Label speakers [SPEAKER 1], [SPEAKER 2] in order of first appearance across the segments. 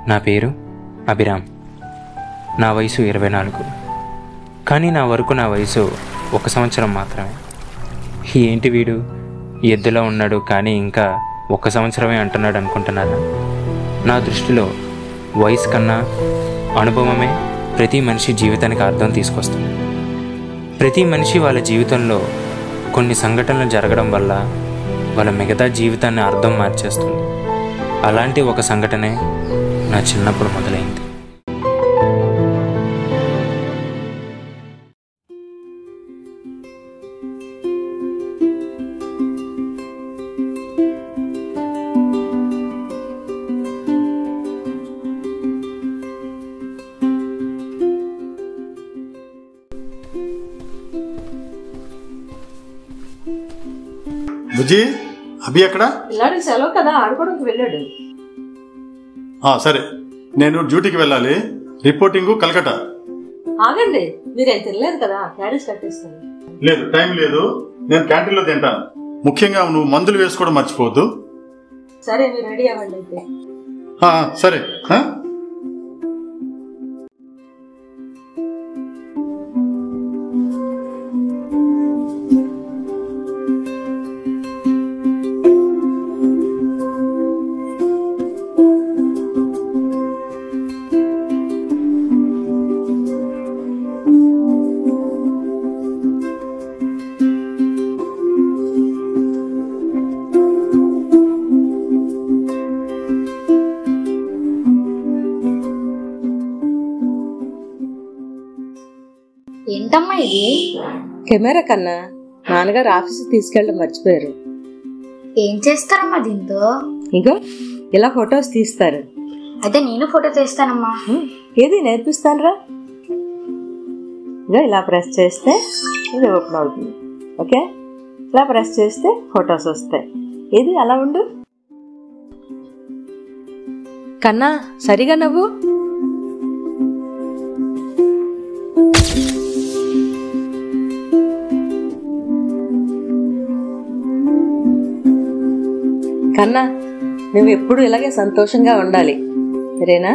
[SPEAKER 1] నా పేరు అభిరామ్. నా వయసు 24. కానీ నా వయసు 1 సంవత్సరం మాత్రమే. ఏంటి వీడు ఎద్దులో ఉన్నాడు కానీ ఇంకా 1 సంవత్సరమే అంటున్నాడు అనుకుంటున్నారా? నా దృష్టిలో వయసు కన్నా అనుభవమే ప్రతి మనిషి జీవితానికి అర్థం తీసుకొస్తుంది. ప్రతి మనిషి వాళ్ళ జీవితంలో కొన్ని సంఘటనలు జరగడం వల్ల వాళ్ళ మిగతా జీవితాన్ని అర్థం మార్చేస్తుంది. అలాంటి ఒక సంఘటనే నా చిన్నప్పుడు మొదలైంది.
[SPEAKER 2] బుజ్జి, అభి ఎక్కడ?
[SPEAKER 3] పిల్లాడికి సెలవు కదా, ఆడుకోవడానికి వెళ్ళాడు.
[SPEAKER 2] సరే, నేను డ్యూటీకి వెళ్ళాలి. రిపోర్టింగ్ కలకటా.
[SPEAKER 3] ఆగండి, మీరేం తినలేదు కదా, క్యారేజ్ కట్టేస్తాను.
[SPEAKER 2] లేదు, టైం లేదు. నేను క్యాంటీన్లో తింటాను. ముఖ్యంగా నువ్వు మందులు వేసుకోవడం మర్చిపోవద్దు.
[SPEAKER 3] సరే, మీరు రెడీ అవ్వండి అయితే.
[SPEAKER 2] సరే.
[SPEAKER 4] ఏంటమ్మా ఇది?
[SPEAKER 3] కెమెరా కన్నా నాన్నగారు ఆఫీస్కి తీసుకెళ్ళడం మర్చిపోయారు.
[SPEAKER 4] ఏం చేస్తారమ్మా దీంతో?
[SPEAKER 3] ఇంకో ఇలా ఫొటోస్ తీస్తారు.
[SPEAKER 4] అయితే నేను ఫోటో తీస్తానమ్మా.
[SPEAKER 3] ఏది నేర్పిస్తానురా. ఇదో ఇలా ప్రెస్ చేస్తే ఇది ఓపెన్ అవుతుంది. ఓకే, ఇలా ప్రెస్ చేస్తే ఫొటోస్ వస్తాయి. ఏది అలా ఉండు. కన్నా సరిగా నవ్వు. కన్నా, నువ్వు ఎప్పుడు ఇలాగే సంతోషంగా ఉండాలి, సరేనా?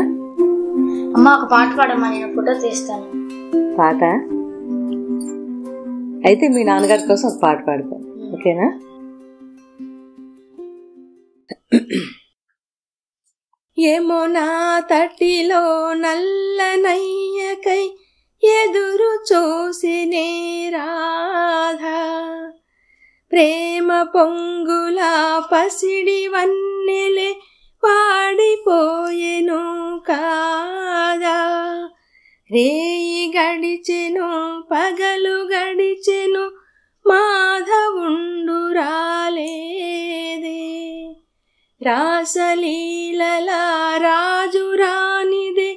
[SPEAKER 4] అమ్మా, ఒక పాట పాడమ్మా, నేను ఫోటో తీస్తాను.
[SPEAKER 3] పాట? అయితే మీ నాన్నగారి కోసం ఒక పాట పాడతాం, ఓకేనా? యమునా తటిలో నల్లనయ్యకై ఎదురు చూసినే రాధా, ప్రేమ పొంగుల పసిడి వన్నెలే పాడిపోయెను కాదా. రేయి గడిచెను పగలు గడిచెను మాధవుండు రాలేదే. రాసలీలల రాజు రానిదే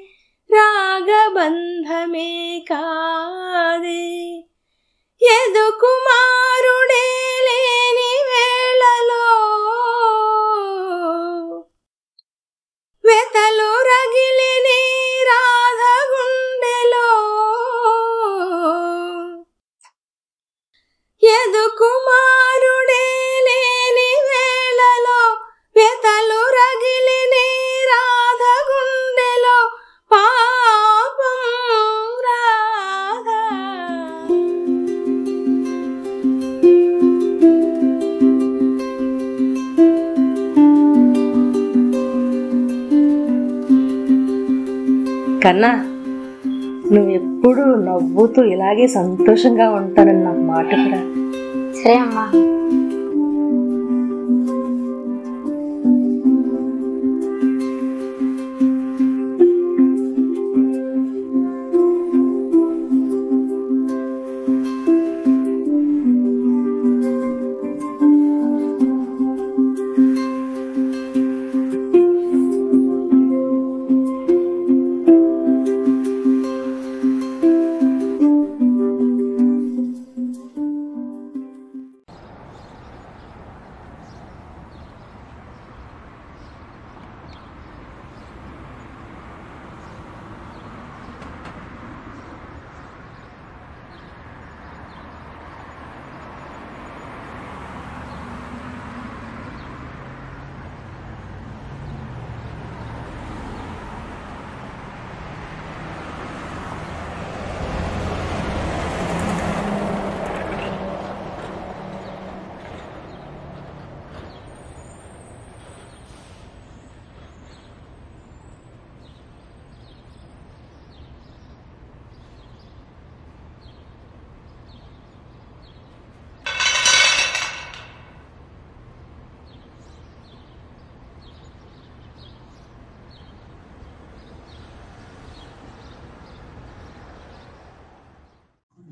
[SPEAKER 3] రాగబంధమే కాదే. ఎదు కుమారుడే లేని వేళలో వెతలు రగిలిని రాధ గుండెలో. ఎదు కుమారుడే లేని వేళలో వెతలు రగిలిని రాధ గుండెలో. పాపం రాధా. కన్నా, నువ్వు ఎప్పుడు నవ్వుతూ ఇలాగే సంతోషంగా ఉంటానని నాకు మాట కూడా.
[SPEAKER 4] సరే అమ్మా.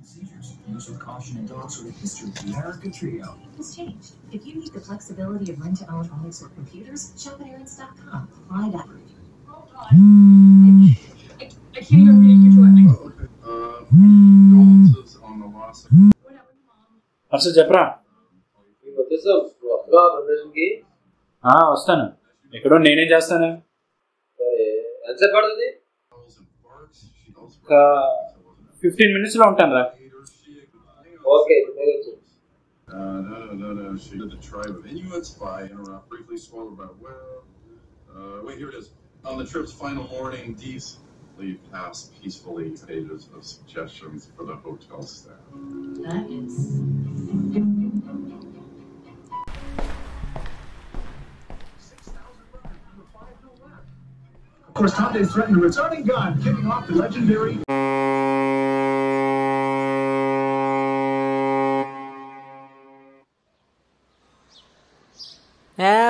[SPEAKER 5] Use with caution in dogs with a history of America Trio has changed. If you need the flexibility of rent-to-own bikes or computers, shop at Aaron's.com. Try that. I can't even read it.
[SPEAKER 2] Condolences on the loss of
[SPEAKER 6] అసలు చెప్పరా వస్తాను ఎక్కడో నేనేం చేస్తాను ఒక 15 minutes లో ఉంటాను రా
[SPEAKER 2] She did the tribe of Inuits by interrupt briefly swallowed by a whale. Wait, here it is. On the trip's final morning, Dees lead past peacefully pages of suggestions for the hotel staff.
[SPEAKER 5] That is.
[SPEAKER 7] Of course, Hyundai threatened a returning gun, kicking off the legendary.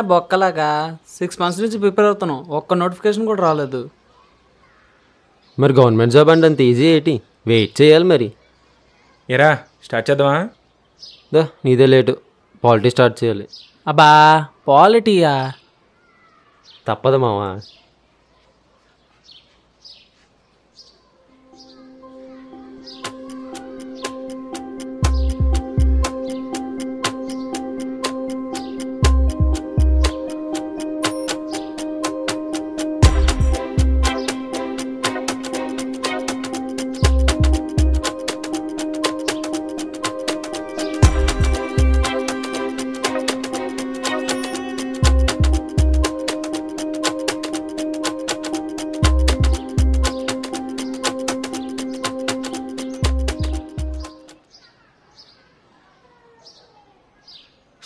[SPEAKER 8] బొక్కలాగా 6 months నుంచి prepare అవుతున్నాం, ఒక్క notification కూడా రాలేదు.
[SPEAKER 9] మరి government job అంటే అంత easy ఏంటి? Wait చేయాలి మరి.
[SPEAKER 1] ఎరా స్టార్ట్ చేద్దామా?
[SPEAKER 9] నీదే లేటు, పాలిటీ స్టార్ట్ చేయాలి.
[SPEAKER 8] అబ్బా పాలిటీయా?
[SPEAKER 9] తప్పదు మావా.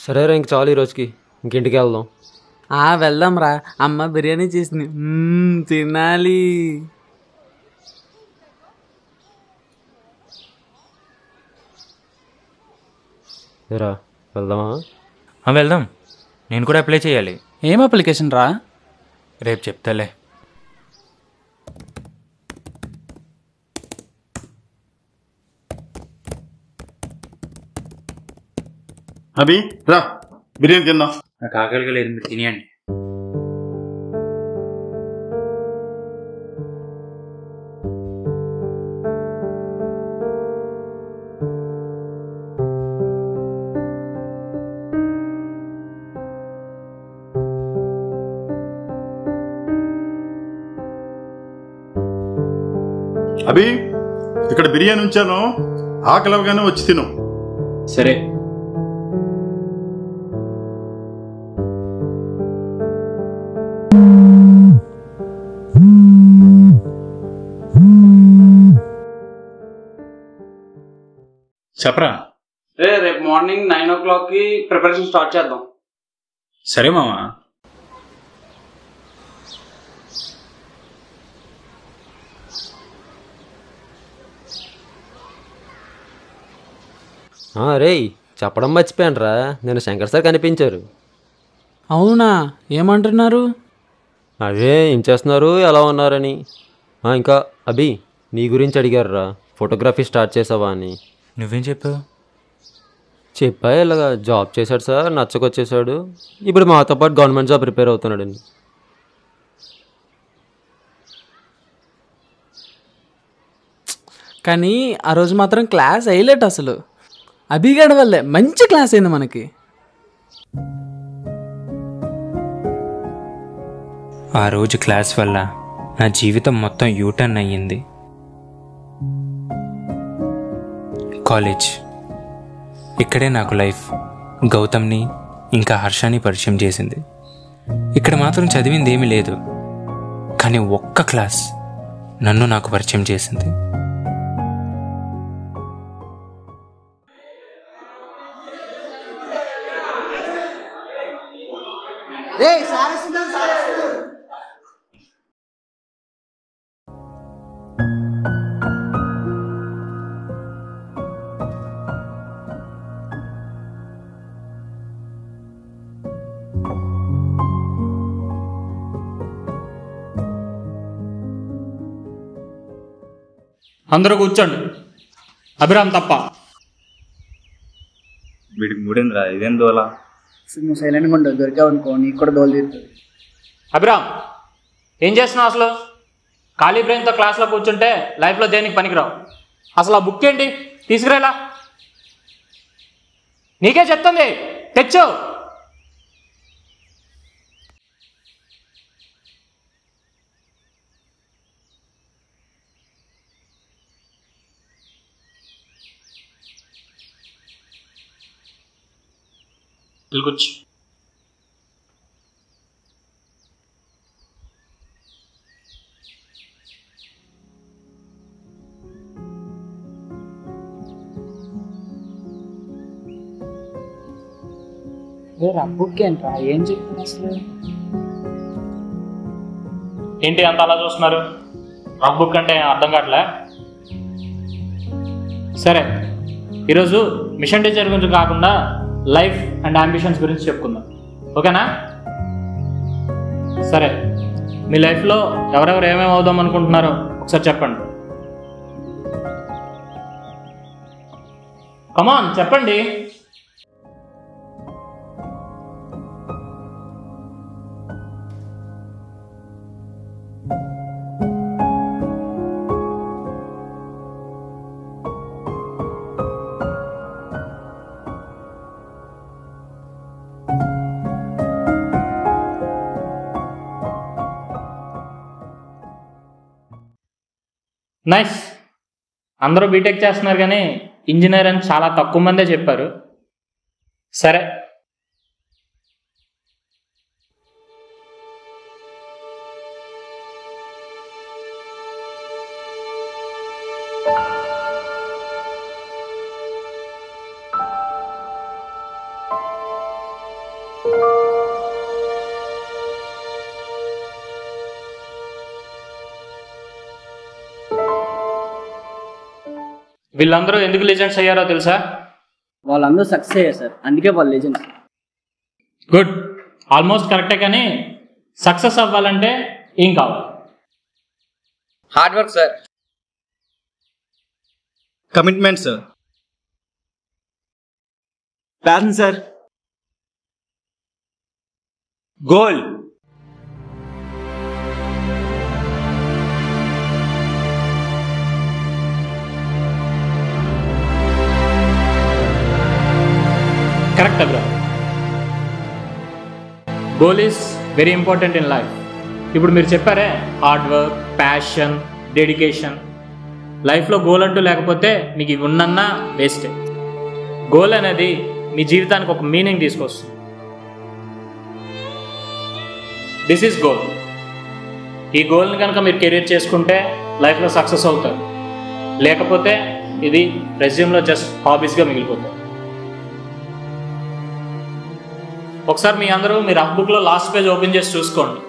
[SPEAKER 9] సరేరా, ఇంక చాలు ఈరోజుకి, ఇంకింటికి వెళ్దాం.
[SPEAKER 8] వెళ్దాం రా, అమ్మ బిర్యానీ చేసింది, తినాలి.
[SPEAKER 9] రా వెళ్దామా?
[SPEAKER 1] వెళ్దాం. నేను కూడా అప్లై చేయాలి.
[SPEAKER 8] ఏం అప్లికేషన్ రా?
[SPEAKER 1] రేపు చెప్తాలే.
[SPEAKER 2] అభి రా, బిర్యానీ తిందాం.
[SPEAKER 1] నాకు ఆకలిగా లేదు, మీరు తినేయండి.
[SPEAKER 2] అభి, ఇక్కడ బిర్యానీ ఉంచాను, ఆకలిగానే వచ్చి తిను.
[SPEAKER 6] సరే. చెప్పరా?
[SPEAKER 8] రేపు మార్నింగ్ 9 o'clock ప్రిపరేషన్ స్టార్ట్ చేద్దాం.
[SPEAKER 6] సరే మామా.
[SPEAKER 9] రే చెప్పడం మర్చిపోయాను రా, నేను శంకర్ సార్ కనిపించారు.
[SPEAKER 8] అవునా? ఏమంటున్నారు?
[SPEAKER 9] అదే ఏం చేస్తున్నారు, ఎలా ఉన్నారని. ఇంకా అభి నీ గురించి అడిగారు రా, ఫోటోగ్రఫీ స్టార్ట్ చేసావా అని.
[SPEAKER 1] నువ్వేం చెప్పావు?
[SPEAKER 9] చెప్పా, ఇలాగా జాబ్ చేశాడు సార్, నచ్చకొచ్చేసాడు, ఇప్పుడు మాతో పాటు గవర్నమెంట్ జాబ్ ప్రిపేర్ అవుతున్నాడండి.
[SPEAKER 8] కానీ ఆ రోజు మాత్రం క్లాస్ హైలైట్. అసలు అభిగడ వల్లే మంచి క్లాస్ అయింది మనకి.
[SPEAKER 1] ఆ రోజు క్లాస్ వల్ల నా జీవితం మొత్తం యూటర్న్ అయ్యింది. కాలేజ్, ఇక్కడే నాకు లైఫ్, గౌతమ్ని ఇంకా హర్షాని పరిచయం చేసింది. ఇక్కడ మాత్రం చదివింది ఏమీ లేదు, కానీ ఒక్క క్లాస్ నన్ను నాకు పరిచయం చేసింది.
[SPEAKER 6] అందరూ కూర్చోండి. అభిరామ్ తప్ప.
[SPEAKER 10] వీడికి మూడిందిరా, ఇదేం దోలా.
[SPEAKER 11] నువ్వు సైలెంట్గా ఉండవు, దొరికావు అనుకో నీకు కూడా దోలు తీరుతుంది.
[SPEAKER 6] అభిరామ్ ఏం చేస్తున్నావు అసలు? ఖాళీ బ్రెయిన్తో క్లాస్లో కూర్చుంటే లైఫ్లో దేనికి పనికిరావు. అసలు ఆ బుక్ ఏంటి తీసుకురేలా? నీకే చెప్తుంది, తెచ్చు. కూర్చో.
[SPEAKER 11] బుక్ ఏంట్రా, ఏం చెప్తున్నా అసలు?
[SPEAKER 6] ఏంటి అంత అలా చూస్తున్నారు? రఫ్ బుక్ అంటే అర్థం కావట్లే. సరే, ఈరోజు మిషన్ టీచర్ గురించి కాకుండా లైఫ్ అండ్ అంబిషన్స్ గురించి చెప్పుకుందాం, ఓకేనా? సరే, మీ లైఫ్లో ఎవరెవరు ఏమేమి అవుదాం అనుకుంటున్నారో ఒకసారి చెప్పండి. కమాన్ చెప్పండి. నైస్. అందరూ బీటెక్ చేస్తున్నారు కానీ ఇంజనీర్ అని చాలా తక్కువ మందే చెప్పారు. సరే, వీళ్ళందరూ ఎందుకు లెజెండ్స్ అయ్యారో తెలుసా?
[SPEAKER 11] వాళ్ళందరూ సక్సెస్ అయ్యారు సార్, అందుకే వాళ్ళు లెజెండ్స్.
[SPEAKER 6] గుడ్, ఆల్మోస్ట్ కరెక్టే. కానీ సక్సెస్ అవ్వాలంటే ఏం కావాలి?
[SPEAKER 11] Hard work sir,
[SPEAKER 10] commitment sir, passion sir, goal.
[SPEAKER 6] Correct bro. Goal is very important in life. ఇప్పుడు మీరు చెప్పారే, హార్డ్ వర్క్, ప్యాషన్, డెడికేషన్. లైఫ్లో గోల్ అంటూ లేకపోతే మీకు ఇవి ఉన్నన్నా వేస్టే. గోల్ అనేది మీ జీవితానికి ఒక మీనింగ్ తీసుకొస్తుంది. This is goal. ఈ గోల్ని కనుక మీరు కెరీర్ చేసుకుంటే లైఫ్లో సక్సెస్ అవుతారు, లేకపోతే ఇది రెజ్యూమ్లో జస్ట్ హాబీస్గా మిగిలిపోతారు. ఒకసారి మీ అందరూ మీ రఫ్ బుక్లో లాస్ట్ పేజ్ ఓపెన్ చేసి చూసుకోండి.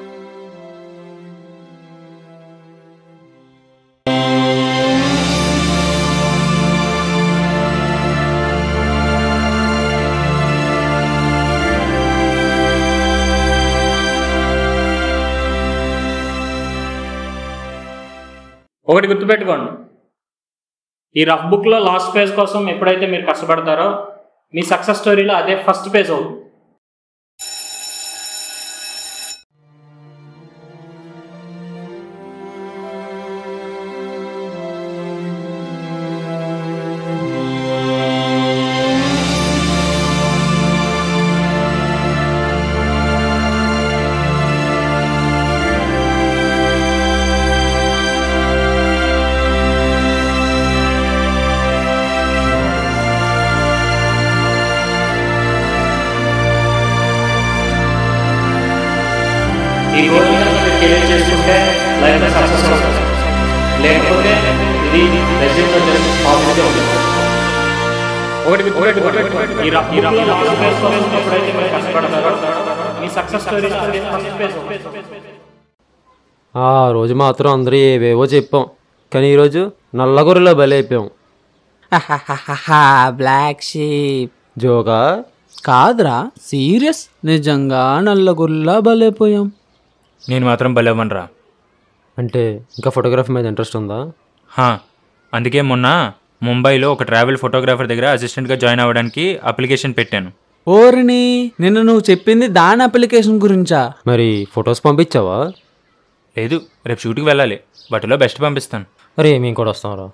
[SPEAKER 6] ఒకటి గుర్తుపెట్టుకోండి, ఈ రఫ్ బుక్లో లాస్ట్ పేజ్ కోసం ఎప్పుడైతే మీరు కష్టపడతారో మీ సక్సెస్ స్టోరీలో అదే ఫస్ట్ పేజ్ అవుతుంది. ఈ గోల్ మీరు కెరీర్ చేసుకుంటే లైఫ్లో సక్సెస్ అవుతుంది, లేకపోతే ఇది రెజ్యూమ్లో జస్ట్ హాబీస్గా ఉంటుంది. ఒకటి ఈ రఫ్ బుక్లో లాస్ట్ పేజ్ కోసం ఎప్పుడైతే మీరు కష్టపడతారో మీ సక్సెస్ స్టోరీ ఫస్ట్ పేజ్ అవుతుంది.
[SPEAKER 9] ఆ రోజు మాత్రం అందరూ ఏవేవో చెప్పాం, కానీ ఈరోజు నల్లగొర్రెలో బలైపోయాం.
[SPEAKER 8] బ్లాక్ షీప్
[SPEAKER 9] జోగా
[SPEAKER 8] కాదురా, సీరియస్. నిజంగా నల్లగొర్రెలా బలైపోయాం.
[SPEAKER 1] నేను మాత్రం బలేవనరా.
[SPEAKER 9] అంటే ఇంకా ఫోటోగ్రఫీ మీద ఇంట్రెస్ట్ ఉందా?
[SPEAKER 1] అందుకే మొన్న ముంబైలో ఒక ట్రావెల్ ఫోటోగ్రాఫర్ దగ్గర అసిస్టెంట్గా జాయిన్ అవ్వడానికి అప్లికేషన్ పెట్టాను.
[SPEAKER 8] ఓరిని, నిన్న నువ్వు చెప్పింది దాని అప్లికేషన్ గురించా?
[SPEAKER 9] మరి ఫొటోస్ పంపించావా?
[SPEAKER 1] లేదు, రేపు షూట్కి వెళ్ళాలి. బట్టలో బెస్ట్ పంపిస్తాను.
[SPEAKER 9] అరే మేము కూడా వస్తాంరా.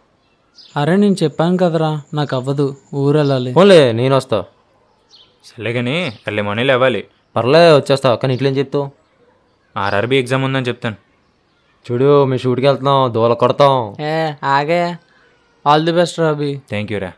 [SPEAKER 8] అరే నేను చెప్పాను కదరా, నాకు అవ్వదు, ఊరు వెళ్ళాలి.
[SPEAKER 9] ఓన్లే నేను వస్తా.
[SPEAKER 1] సర్లే కానీ ఎర్లీ మార్నింగ్ లేవాలి.
[SPEAKER 9] పర్లే వచ్చేస్తా, కానీ ఇట్లేం చెప్తావు?
[SPEAKER 1] ఆర్ఆర్బీ ఎగ్జామ్ ఉందని చెప్తాను.
[SPEAKER 9] చూడు మేము షూట్కి వెళ్తున్నాం, దోల కొడతాం.
[SPEAKER 8] ఆగే. All the best Robbie.
[SPEAKER 1] Thank you రా.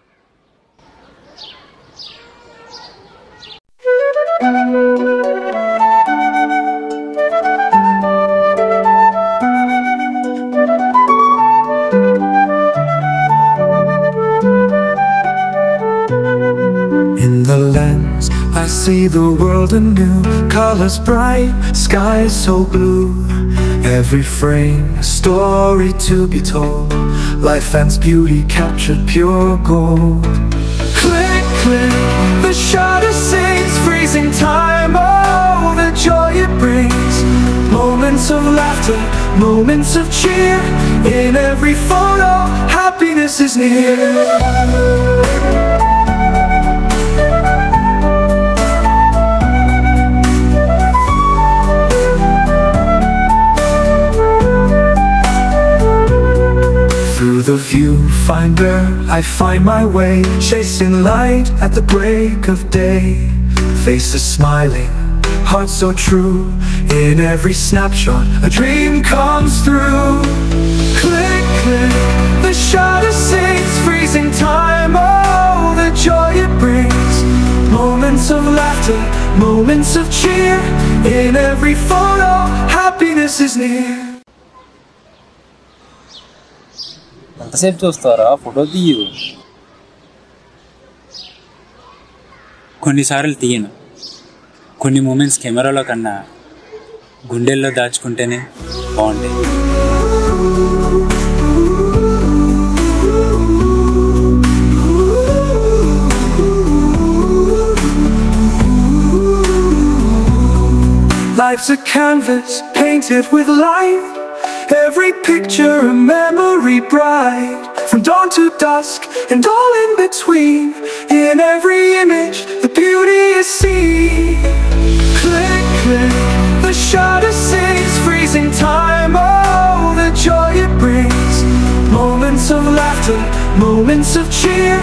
[SPEAKER 12] In the lens, I see the world anew. Colors bright, sky so blue. Every frame, a story to be told. Life and beauty captured pure gold. Click, click, the shutter sings, freezing time. Oh, the joy it brings. Moments of laughter, moments of cheer. In every photo, happiness is near. Through the viewfinder, I find my way, chasing light at the break of day. Faces smiling, hearts so true. In every snapshot, a dream comes through. Click, click, the shutter sings, freezing time. Oh, the joy it brings. Moments of laughter, moments of cheer. In every photo, happiness is near.
[SPEAKER 13] ఎంతసేపు చూస్తారా? Photo తీయు. కొన్నిసార్లు తీయను. కొన్ని moments కెమెరాలో కన్నా గుండెల్లో దాచుకుంటేనే బాగుంటాయి.
[SPEAKER 12] Life's a canvas painted with light. Every picture a memory bright. From dawn to dusk and all in between. In every image the beauty is seen. Click, click, the shutter sings, freezing time. Oh, the joy it brings. Moments of laughter, moments of cheer.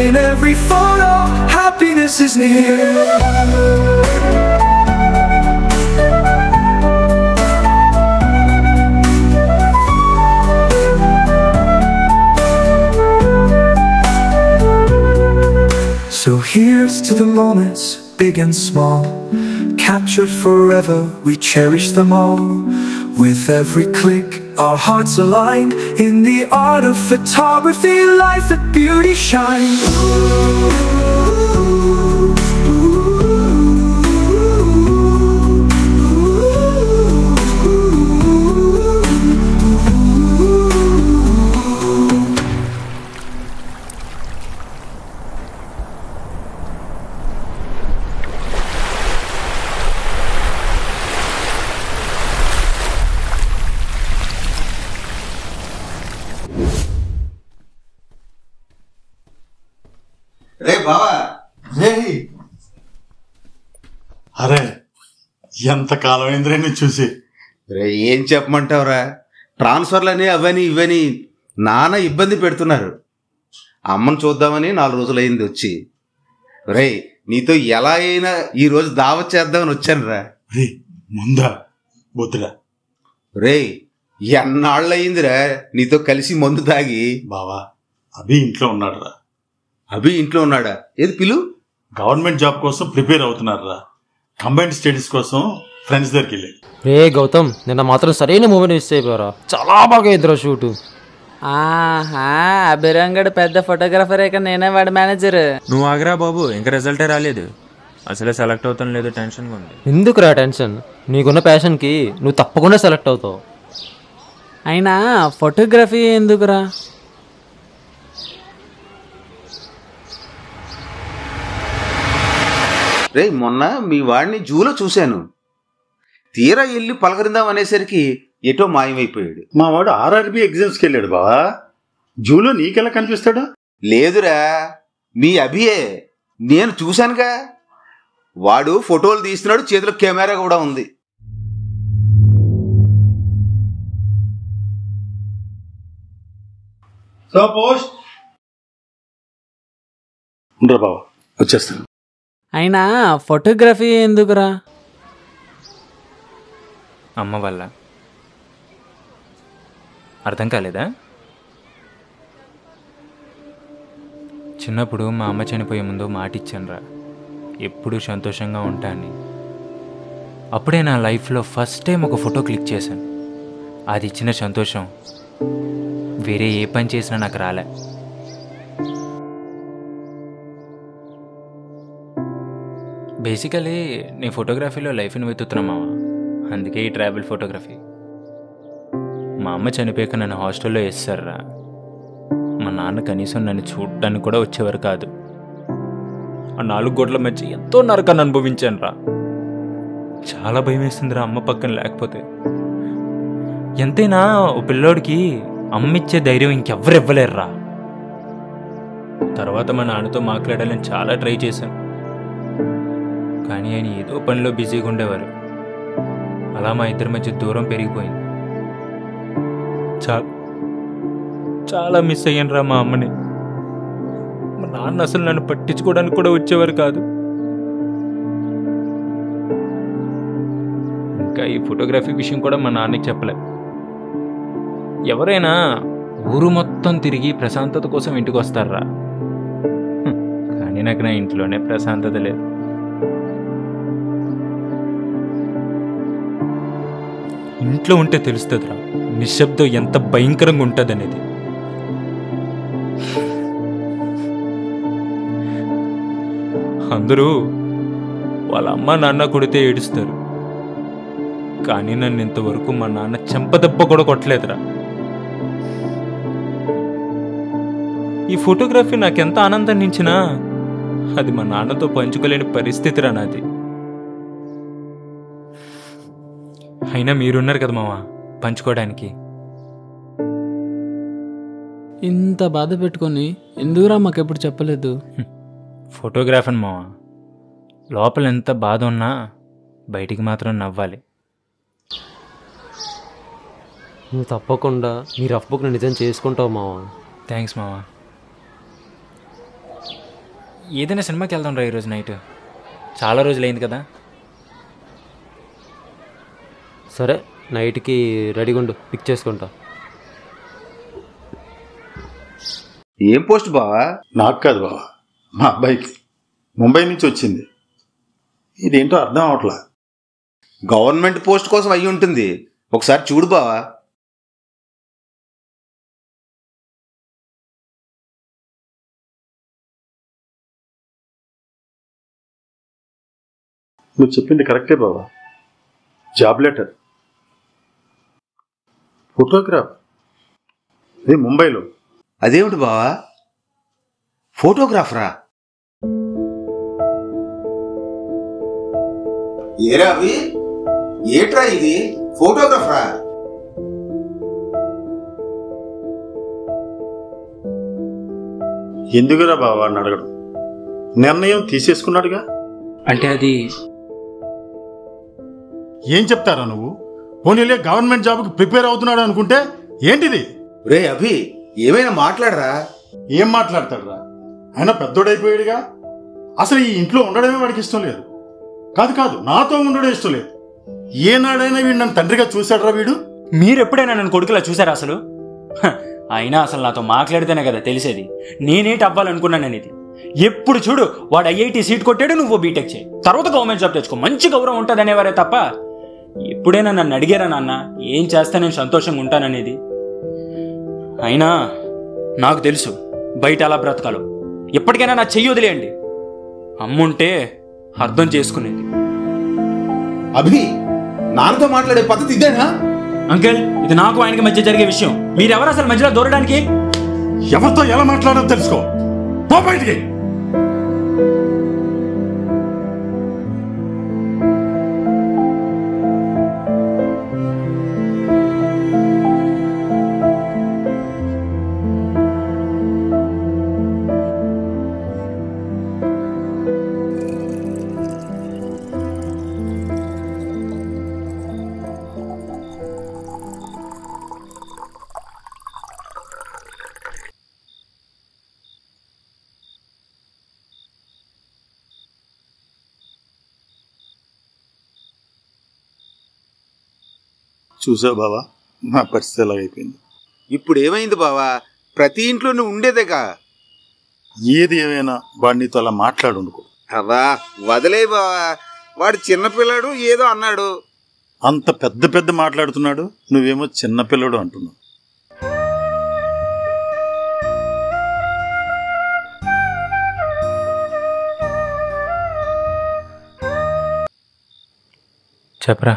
[SPEAKER 12] In every photo, happiness is near. So here's to the moments, big and small, captured forever, we cherish them all. With every click, our hearts align. In the art of photography, life and beauty shine.
[SPEAKER 14] రే బావా, రే.
[SPEAKER 15] అరే ఎంత కాలమైందిరా నేను చూసి.
[SPEAKER 14] రే ఏం చెప్పమంటావురా, ట్రాన్స్ఫర్లని అవని ఇవని నాన్న ఇబ్బంది పెడుతున్నారు. అమ్మను చూద్దామని 4 రోజులైంది వచ్చి. రే నీతో ఎలా అయినా ఈరోజు దావత్ చేద్దామని వచ్చాను రా.
[SPEAKER 15] రే ముందా వద్దురా.
[SPEAKER 14] రే ఎన్నాళ్ళయిందిరా నీతో కలిసి మందు తాగి.
[SPEAKER 15] బావా అభి ఇంట్లో ఉన్నాడు రా.
[SPEAKER 14] అభి ఇంట్లో ఉన్నాడా? ఏది పిలు.
[SPEAKER 15] గవర్నమెంట్ జాబ్ కోసం ప్రిపేర్ అవుతున్నారు రా. కంబైన్డ్ స్టడీస్ కోసం ఫ్రెండ్స్ దగ్గరికి వెళ్ళి.
[SPEAKER 9] రే గౌతమ్, నిన్న మాత్రం సరైన మూమెంట్ మిస్ అయిపోయారా. చాలా బాగా ఇద్దరు షూటు.
[SPEAKER 8] అభిరంగడ్ పెద్ద ఫోటోగ్రాఫరే కానీ నేనే వాడి మేనేజర్.
[SPEAKER 1] నువ్వు ఆగరా బాబు, ఇంకా రిజల్టే రాలేదు. అసలే సెలెక్ట్ అవుతాను లేదు, టెన్షన్గా ఉంది.
[SPEAKER 9] ఎందుకురా టెన్షన్? నీకున్న ప్యాషన్కి నువ్వు తప్పకుండా సెలెక్ట్ అవుతావు.
[SPEAKER 8] అయినా ఫోటోగ్రఫీ ఎందుకురా?
[SPEAKER 14] రే మొన్న మీ వాడిని జూలో చూశాను. తీరా వెళ్ళి పలకరిందాం అనేసరికి ఎటో మాయమైపోయాడు.
[SPEAKER 15] మా వాడు ఆర్ఆర్బీ ఎగ్జామ్స్కి వెళ్ళాడు బావా. జూలో నీకెలా కనిపిస్తాడు?
[SPEAKER 14] లేదురా, మీ అభియే. నేను చూశానుగా, వాడు ఫోటోలు తీస్తున్నాడు, చేతిలో కెమెరా కూడా ఉంది.
[SPEAKER 15] పోస్ట్ బాబా వచ్చేస్తాను.
[SPEAKER 8] అయినా ఫోటోగ్రఫీ ఎందుకురా?
[SPEAKER 1] అమ్మ వల్ల. అర్థం కాలేదా? చిన్నప్పుడు మా అమ్మ చనిపోయే ముందు మాట ఇచ్చానురా, ఎప్పుడూ సంతోషంగా ఉంటాను. అప్పుడే నా లైఫ్లో ఫస్ట్ టైం ఒక ఫోటో క్లిక్ చేశాను. అది ఇచ్చిన సంతోషం వేరే ఏ పని చేసినా నాకు రాలే. బేసికలీ నేను ఫోటోగ్రఫీలో లైఫ్ని వెతుకుతున్నా మామ, అందుకే ఈ ట్రావెల్ ఫోటోగ్రఫీ. మా అమ్మ చనిపోయాక నన్ను హాస్టల్లో వేస్తారా. మా నాన్న కనీసం నన్ను చూడడానికి కూడా వచ్చేవారు కాదు. ఆ 4 గోడల మధ్య ఎంతో నరకాన్ని అనుభవించాను రా. చాలా భయం వేస్తుందిరా అమ్మ పక్కన లేకపోతే. ఎంతైనా ఓ పిల్లోడికి అమ్మిచ్చే ధైర్యం ఇంకెవ్వరు ఇవ్వలేరురా. తర్వాత మా నాన్నతో మాట్లాడాలని చాలా ట్రై చేశాను, కానీ ఆయన ఏదో పనిలో బిజీగా ఉండేవారు. అలా మా ఇద్దరి మధ్య దూరం పెరిగిపోయింది. చాలా మిస్ అయ్యాను రా మా అమ్మని. మా నాన్న అసలు నన్ను పట్టించుకోవడానికి కూడా వచ్చేవారు కాదు. ఇంకా ఈ ఫోటోగ్రఫీ విషయం కూడా మా నాన్నకి చెప్పలే. ఎవరైనా ఊరు మొత్తం తిరిగి ప్రశాంతత కోసం ఇంటికి వస్తారా, కానీ నాకు నా ఇంట్లోనే ప్రశాంతత లేదు. ఇంట్లో ఉంటే తెలుస్తుందిరా నిశ్శబ్దం ఎంత భయంకరంగా ఉంటుంది అనేది. అందరూ వాళ్ళ అమ్మ నాన్న కొడితే ఏడుస్తారు, కానీ నన్ను ఇంతవరకు మా నాన్న చెంపదెబ్బ కూడా కొట్టలేదురా. ఈ ఫోటోగ్రఫీ నాకెంత ఆనందాన్ని ఇచ్చినా అది మా నాన్నతో పంచుకోలేని పరిస్థితి రా నాది. అయినా మీరున్నారు కదా మామ పంచుకోవడానికి.
[SPEAKER 8] ఇంత బాధ పెట్టుకొని ఎందుకురా మాకెప్పుడు చెప్పలేదు?
[SPEAKER 1] ఫోటోగ్రాఫర్ మామ, లోపల ఎంత బాధ ఉన్నా బయటికి మాత్రం నవ్వాలి.
[SPEAKER 9] నువ్వు తప్పకుండా నీ రఫ్ బుక్ని నిజం చేసుకుంటావు మావా.
[SPEAKER 1] థ్యాంక్స్ మావా. ఏదైనా సినిమాకి వెళ్దాం రా ఈరోజు నైట్, చాలా రోజులైంది కదా.
[SPEAKER 9] సరే నైట్కి రెడీగా ఉండు, పిక్ చేసుకుంటా.
[SPEAKER 14] ఏం పోస్ట్ బావా?
[SPEAKER 15] నాకు కాదు బావా, మా అబ్బాయికి. ముంబై నుంచి వచ్చింది. ఇదేంటో అర్థం అవట్లా.
[SPEAKER 14] గవర్నమెంట్ పోస్ట్ కోసం అయ్యి ఉంటుంది, ఒకసారి చూడు బావా.
[SPEAKER 15] నువ్వు చెప్పింది కరెక్టే బావా. జాబ్ లెటర్, ఫోటోగ్రాఫ్, అదే ముంబైలో.
[SPEAKER 14] అదేమిటి బావా, ఫోటోగ్రాఫరా? ఏరా అవి, ఏట్రా ఇది, ఫోటోగ్రాఫరా?
[SPEAKER 15] ఎందుకురా బావా అని అడగడం, నిర్ణయం తీసేసుకున్నాడుగా.
[SPEAKER 13] అంటే అది
[SPEAKER 15] ఏం చెప్తారా నువ్వు? పోనీలే గవర్నమెంట్ జాబ్కి ప్రిపేర్ అవుతున్నాడు అనుకుంటే ఏంటిది?
[SPEAKER 14] రే అభి, ఏమైనా మాట్లాడరా.
[SPEAKER 15] ఏం మాట్లాడతాడురా, ఆయన పెద్దోడైపోయాడుగా. అసలు ఈ ఇంట్లో ఉండడమే వాడికి ఇష్టం లేదు. కాదు నాతో ఉండడం ఇష్టం లేదు. ఏనాడైనా వీడు నన్ను తండ్రిగా చూశాడరా వీడు?
[SPEAKER 13] మీరెప్పుడైనా నన్ను కొడుకులా చూసారా అసలు? అయినా అసలు నాతో మాట్లాడితేనే కదా తెలిసేది నేనేటి అవ్వాలనుకున్నాననేది. ఎప్పుడు చూడు వాడు ఐఐటి సీట్ కొట్టాడు, నువ్వు బీటెక్ చేయి, తర్వాత గవర్నమెంట్ జాబ్ తెచ్చుకో, మంచి గౌరవం ఉంటుంది అనేవారే తప్ప ఎప్పుడైనా నన్ను అడిగారా నాన్న ఏం చేస్తా నేను సంతోషంగా ఉంటాననేది? అయినా నాకు తెలుసు బయట ఎలా బ్రతకాలో. ఎప్పటికైనా నా చెయ్యి వదిలేయండి. అమ్ముంటే అర్థం చేసుకునేది.
[SPEAKER 14] అభి, నాన్నతో మాట్లాడే పద్ధతి ఇదేనా?
[SPEAKER 13] అంకిల్, ఇది నాకు ఆయనకి మధ్య జరిగే విషయం. మీరెవరు అసలు మధ్యలో దూరడానికి?
[SPEAKER 15] ఎవరితో ఎలా మాట్లాడో తెలుసుకో, పో బయటికి. చూసా బావా, నా పరిస్థితి ఎలాగైపోయింది.
[SPEAKER 14] ఇప్పుడు ఏమైంది బావా? ప్రతి ఇంట్లోనే ఉండేదేగా.
[SPEAKER 15] ఏది ఏమైనా వాడు నీతో అలా మాట్లాడుకో.
[SPEAKER 14] అవా వదిలే బావా, వాడు చిన్నపిల్లాడు ఏదో అన్నాడు.
[SPEAKER 15] అంత పెద్ద పెద్ద మాట్లాడుతున్నాడు, నువ్వేమో చిన్నపిల్లడు అంటున్నావు.
[SPEAKER 1] చెప్పరా.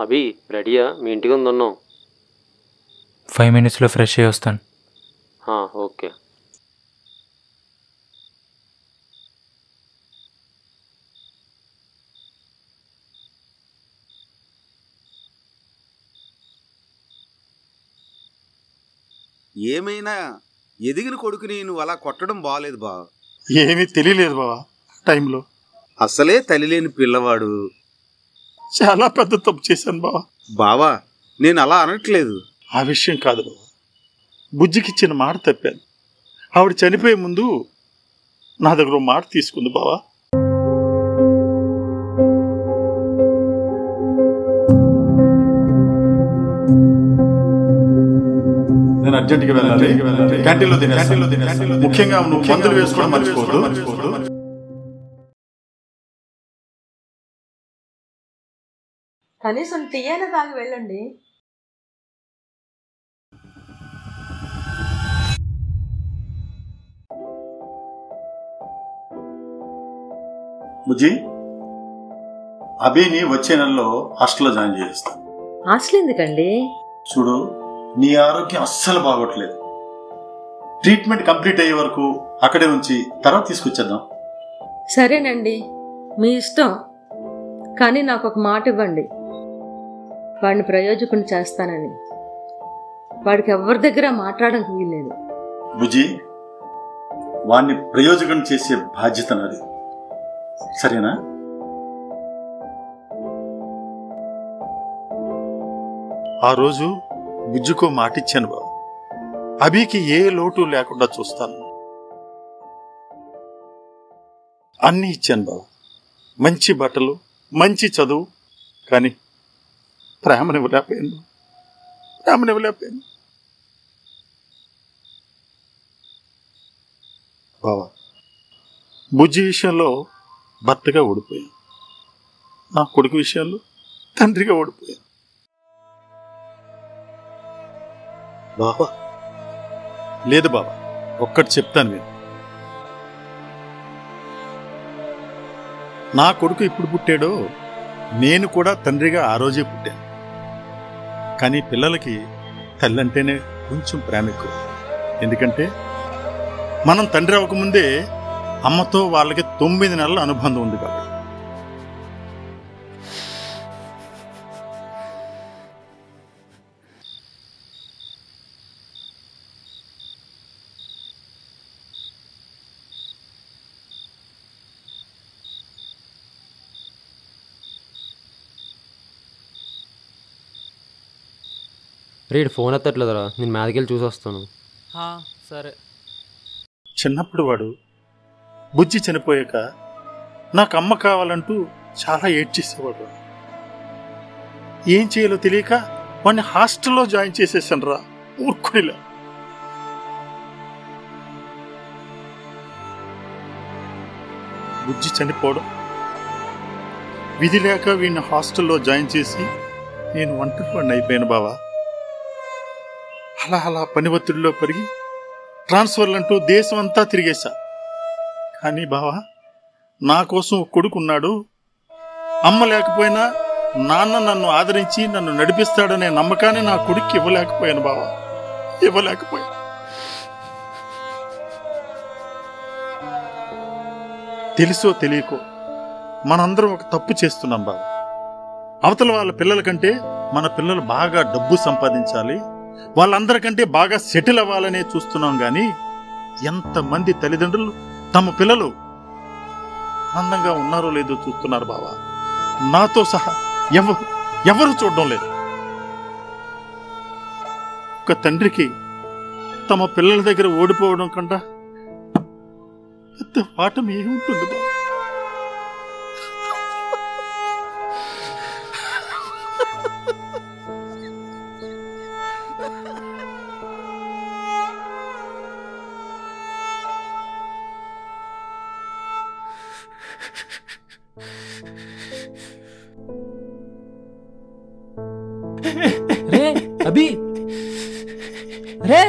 [SPEAKER 9] అభి రెడీయా? మీ ఇంటికి ఉందన్నాం.
[SPEAKER 1] 5 minutesలో ఫ్రెష్ అయ్యి వస్తాను.
[SPEAKER 9] ఓకే.
[SPEAKER 14] ఏమైనా ఎదిగిన కొడుకుని నువ్వు అలా కొట్టడం బాగలేదు బా.
[SPEAKER 15] ఏమీ తెలియలేదు బావా టైంలో.
[SPEAKER 14] అసలే తల్లిలేని పిల్లవాడు.
[SPEAKER 15] చాలా పెద్ద తప్పు చేశాను బావా.
[SPEAKER 14] బావా నేను అలా అనట్లేదు.
[SPEAKER 15] ఆ విషయం కాదు బావా, బుజ్జికిచ్చిన మాట తప్పాను. ఆవిడ చనిపోయే ముందు నా దగ్గర మాట తీసుకుంది బావా. నేను అర్జెంట్గా వెళ్ళాలి. క్యాంటీన్లో తినేస్తాను. ముఖ్యంగా నువ్వు మందులు వేసుకోవడం మర్చిపోవద్దు.
[SPEAKER 3] కనీసం టీ అయినా తాగి వెళ్ళండి.
[SPEAKER 15] బుజ్జి, అభిని వచ్చే నెలలో హాస్టల్లో జాయిన్ చేస్తాను.
[SPEAKER 3] హాస్టల్ ఎందుకండి?
[SPEAKER 15] చూడు, నీ ఆరోగ్యం అస్సలు బాగోట్లేదు. ట్రీట్మెంట్ కంప్లీట్ అయ్యే వరకు అక్కడే ఉంచి తర్వాత తీసుకొచ్చేద్దాం.
[SPEAKER 3] సరేనండి, మీ ఇష్టం. కానీ నాకు ఒక మాట ఇవ్వండి, వాడిని ప్రయోజకుని చేస్తానని. వాడికి ఎవరి దగ్గర మాట్లాడడానికి వీల్లేదు.
[SPEAKER 15] బుజ్జి, వాడిని ప్రయోజకం చేసే బాధ్యత నాది. సరేనా? ఆ రోజు బుజ్జుకో మాటిచ్చాను బాబు, అభికి ఏ లోటు లేకుండా చూస్తాను. అన్నీ ఇచ్చాను బాబు, మంచి బట్టలు, మంచి చదువు. కానీ ప్రేమనివ్వలేకపోయాను. బావా, బుజ్జి విషయంలో భర్తగా ఓడిపోయాను. నా కొడుకు విషయంలో తండ్రిగా ఓడిపోయాను. బావా, లేదు బావా, ఒక్కటి చెప్తాను నేను. నా కొడుకు ఇప్పుడు పుట్టాడో నేను కూడా తండ్రిగా ఆ రోజే పుట్టాను. కానీ పిల్లలకి తల్లి అంటేనే కొంచెం ప్రేమ ఎక్కువ. ఎందుకంటే మనం తండ్రి అవ్వకముందే అమ్మతో వాళ్ళకి 9 నెలల అనుబంధం ఉంది కాబట్టి.
[SPEAKER 9] రేడు ఫోన్ ఎత్తట్లేదురా, నేను మీదకెళ్ళి చూసి వస్తాను.
[SPEAKER 8] సరే.
[SPEAKER 15] చిన్నప్పుడు వాడు బుజ్జి చనిపోయాక నాకు అమ్మ కావాలంటూ చాలా ఏడ్చేసేవాడు. ఏం చేయాలో తెలియక వాడిని హాస్టల్లో జాయిన్ చేసేసాను రా, ఊరుకునిలా. బుజ్జి చనిపోవడం, విధి లేక వీడిని హాస్టల్లో జాయిన్ చేసి నేను ఒంటరి వాడిని అయిపోయాను బావా. అలా పని ఒత్తిడిలో పెరిగి ట్రాన్స్ఫర్లంటూ దేశం అంతా తిరిగేశా. కానీ బావా, నా కోసం కొడుకున్నాడు. అమ్మ లేకపోయినా నాన్న నన్ను ఆదరించి నన్ను నడిపిస్తాడనే నమ్మకాన్ని నా కొడుక్కి ఇవ్వలేకపోయాను బావా, ఇవ్వలేకపోయాను. తెలుసో తెలియకో మనందరం ఒక తప్పు చేస్తున్నాం బావ. అవతల వాళ్ళ పిల్లల కంటే మన పిల్లలు బాగా డబ్బు సంపాదించాలి, వాళ్ళందరికంటే బాగా సెటిల్ అవ్వాలనే చూస్తున్నాం. గాని ఎంతమంది తల్లిదండ్రులు తమ పిల్లలు ఆనందంగా ఉన్నారో లేదో చూస్తున్నారు బావా. నాతో సహా ఎవరు చూడడం లేదు. ఒక తండ్రికి తమ పిల్లల దగ్గర ఓడిపోవడం కంటే పెద్ద పాఠం ఏముంటుంది బావ.
[SPEAKER 8] రే అభి రే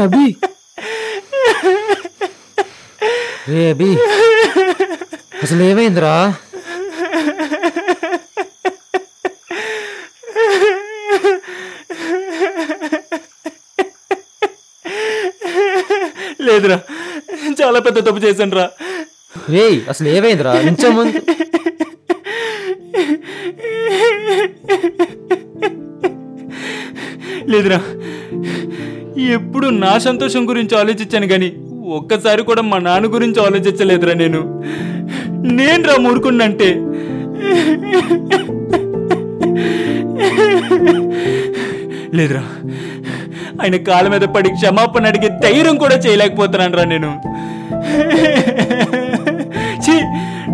[SPEAKER 8] అభి
[SPEAKER 9] రే అభి అసలు ఏమైందిరా?
[SPEAKER 13] లేదురా, చాలా పెద్ద తప్పు చేశాను రా.
[SPEAKER 9] రే అసలు ఏమైందిరా? నుంచో ముందు
[SPEAKER 13] లేదురా, ఎప్పుడు నా సంతోషం గురించి ఆలోచించాను కానీ ఒక్కసారి కూడా మా నాన్న గురించి ఆలోచించలేదురా. నేను రా మూర్ఖున్నంటే. లేదురా, ఆయన కాళ్ళ మీద పడి క్షమాపణ అడిగే ధైర్యం కూడా చేయలేకపోతున్నాను రా నేను. ఛీ,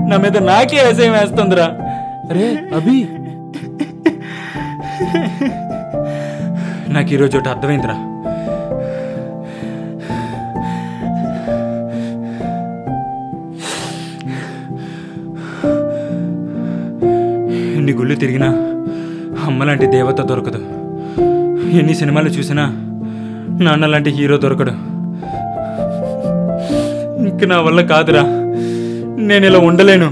[SPEAKER 13] నా మీద నాకే అసహ్యం వేస్తుందిరా.
[SPEAKER 8] అరే అభి,
[SPEAKER 13] నాకు ఈరోజు ఒకటి అర్థమైందిరా. ఎన్ని గుళ్ళు తిరిగినా అమ్మలాంటి దేవత దొరకదు. ఎన్ని సినిమాలు చూసినా నాన్న లాంటి హీరో దొరకడు. ఇంక నా వల్ల కాదురా, నేను ఇలా ఉండలేను.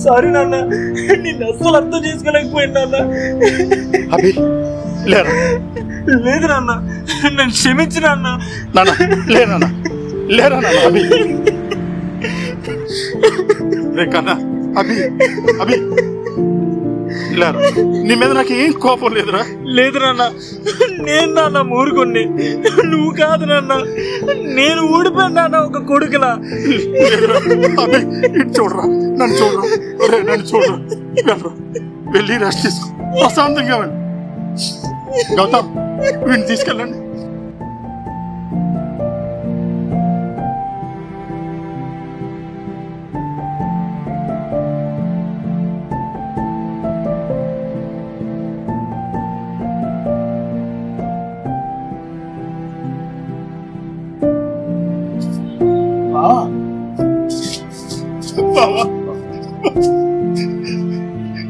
[SPEAKER 6] సారీ నాన్న, నిన్ను అస్సలు అర్థం చేసుకోలేకపోయింది నాన్న. లేదు నాన్న, నన్ను క్షమించు నాన్న.
[SPEAKER 15] లేనా అభి కన్నా అభి అభి లేరా, నీ మీద నాకు ఏం కోపం లేదురా.
[SPEAKER 6] లేదు నాన్న, నేను నాన్న మూరుకుని, నువ్వు కాదు నాన్న. నేను ఊడిపోయాను నాన్న ఒక కొడుకులా.
[SPEAKER 15] చూడరా, నన్ను చూడరా, నన్ను చూడరా. వెళ్ళరా, వెళ్ళి రెస్ట్ తీసుకో, ప్రశాంతంగా వెళ్ళి. గౌతమ్, వీడిని తీసుకెళ్ళండి.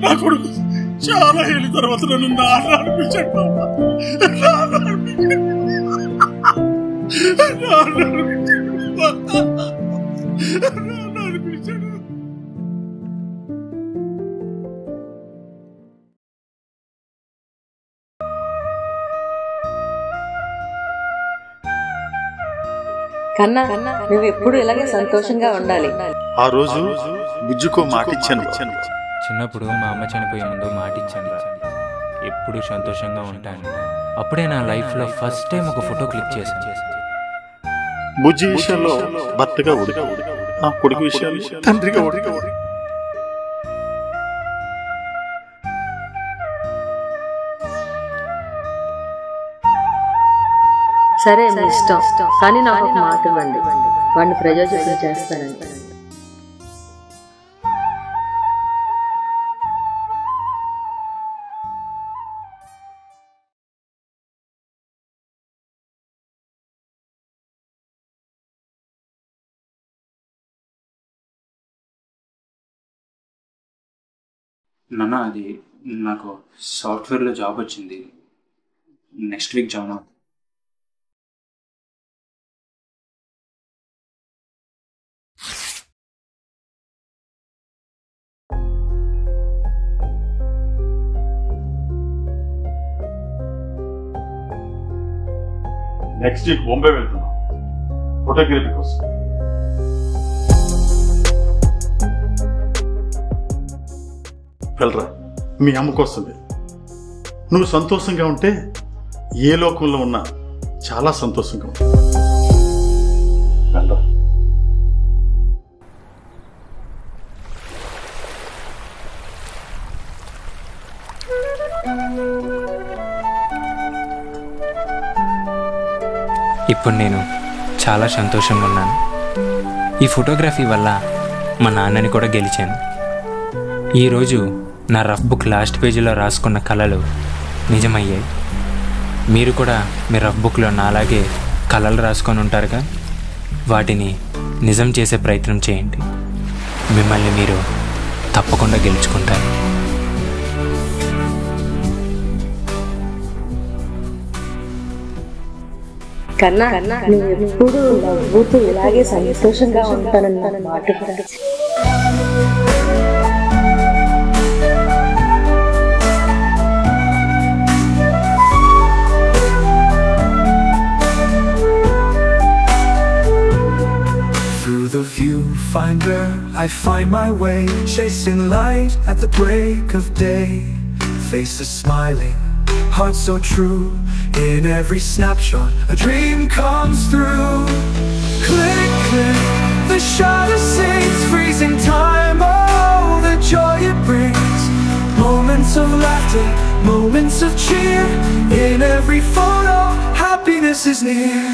[SPEAKER 15] నా కొడుకు చాలా ఏళ్ళ తర్వాత నన్ను నాన్న అనిపించాడు.
[SPEAKER 3] కన్నా, నువ్వు ఎప్పుడు ఇలాగే సంతోషంగా ఉండాలి.
[SPEAKER 15] ఆ రోజు బుజ్జుకో మాటిచ్చాను.
[SPEAKER 1] చిన్నప్పుడు మా అమ్మ చనిపోయే ముందు మాటిచ్చాను, ఎప్పుడు సంతోషంగా ఉంటాను. అప్పుడే నా లైఫ్లో ఫస్ట్ టైం ఒక ఫోటో క్లిక్ చేశాను.
[SPEAKER 15] బుజ్జి విషయంలో భర్తగా ఉడిగా, నా కొడుకు విషయాలు తండ్రిగా ఉడిగా.
[SPEAKER 3] సరే మీ ఇష్టం, కానీ నాకు ఒక మాట ఇవ్వండి, వాడిని ప్రయోజనం చేస్తానండి.
[SPEAKER 13] నాన్న, అది నాకు సాఫ్ట్వేర్లో జాబ్ వచ్చింది. నెక్స్ట్ వీక్ జాయిన్ అవుతుంది.
[SPEAKER 15] నెక్స్ట్ వీక్ బొంబే వెళ్తున్నాం ఫోటోగ్రఫీ కోసం. వెళ్ళరా, మీ అమ్మ కోసమే. నువ్వు సంతోషంగా ఉంటే ఏ లోకంలో ఉన్నా చాలా సంతోషంగా ఉంటావు. వెళ్ళరా.
[SPEAKER 1] ఇప్పుడు నేను చాలా సంతోషంగా ఉన్నాను. ఈ ఫోటోగ్రఫీ వల్ల మా నాన్నని కూడా గెలిచాను. ఈరోజు నా రఫ్ బుక్ లాస్ట్ పేజీలో రాసుకున్న కళలు నిజమయ్యాయి. మీరు కూడా మీ రఫ్ బుక్లో నాలాగే కళలు రాసుకొని ఉంటారుగా, వాటిని నిజం చేసే ప్రయత్నం చేయండి. మిమ్మల్ని మీరు తప్పకుండా గెలుచుకుంటారు.
[SPEAKER 3] కన్నా నువ్వు ఎప్పుడు నవ్వుతూ ఇలాగే సంతోషంగా ఉంటానని మాట.
[SPEAKER 12] Through the viewfinder, I find my way, chasing light at the break of day. Faces smiling, heart so true. In every snapshot, a dream comes through. Click, click, the shutter sings, freezing time. Oh, the joy it brings. Moments of laughter, moments of cheer. In every photo, happiness is near.